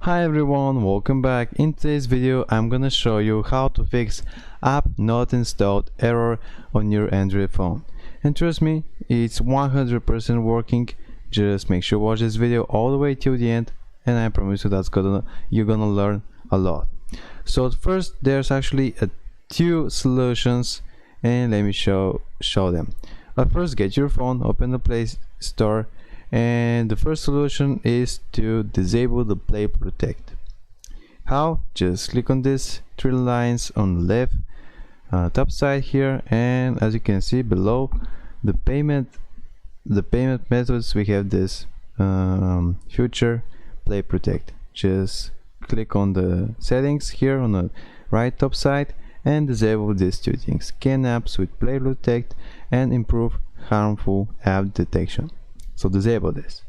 Hi everyone, welcome back. In today's video I'm gonna show you how to fix app not installed error on your Android phone. And trust me, it's 100% working. Just make sure to watch this video all the way till the end, and I promise you you're gonna learn a lot. So first, there's actually two solutions, and let me show them. First, get your phone, open the Play Store, and the first solution is to disable the Play Protect. How? Just click on these three lines on the left top side here, and as you can see below the payment methods, we have this future Play Protect. Just click on the settings here on the right top side and disable these two things: scan apps with Play Protect and improve harmful app detection. So disable this.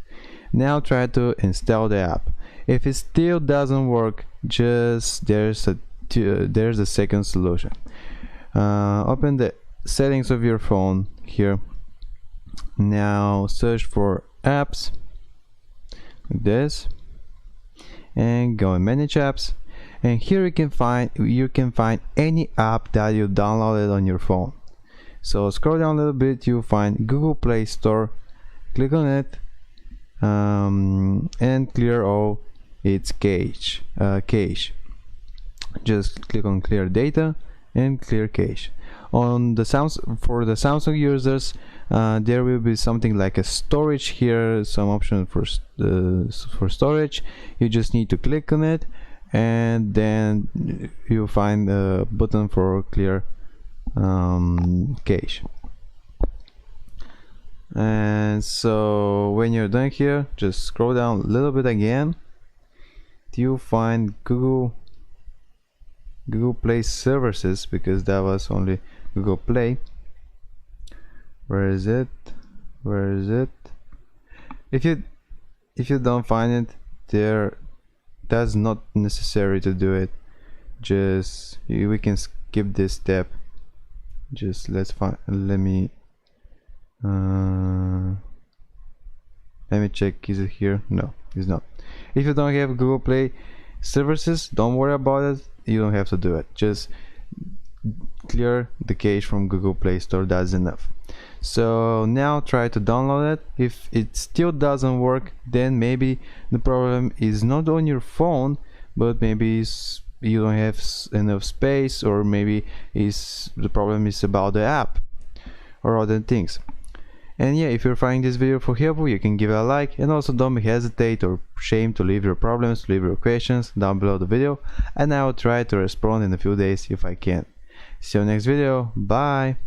Now try to install the app. If it still doesn't work, there's a second solution. Open the settings of your phone here. Now search for apps like this, and go and manage apps. And here you can find any app that you downloaded on your phone. So scroll down a little bit, you'll find Google Play Store. Click on it and clear all its cache. Just click on clear data and clear cache. On the for the Samsung users, there will be something like a storage here, some option for storage. You just need to click on it, and then you'll find a button for clear cache. And so when you're done here, just scroll down a little bit again till you find Google Play Services, because that was only Google Play. Where is it? If you don't find it, that's not necessary to do it. Just we can skip this step. Just let me check. Is it here? No, it's not. If you don't have Google Play Services, don't worry about it. You don't have to do it. Just clear the cache from Google Play Store. That's enough. So now try to download it. If it still doesn't work, then maybe the problem is not on your phone, but maybe you don't have enough space, or maybe the problem is about the app or other things. And yeah, if you're finding this video helpful, you can give it a like, and also don't hesitate or shame to leave your problems, leave your questions down below the video, and I will try to respond in a few days if I can. See you next video. Bye.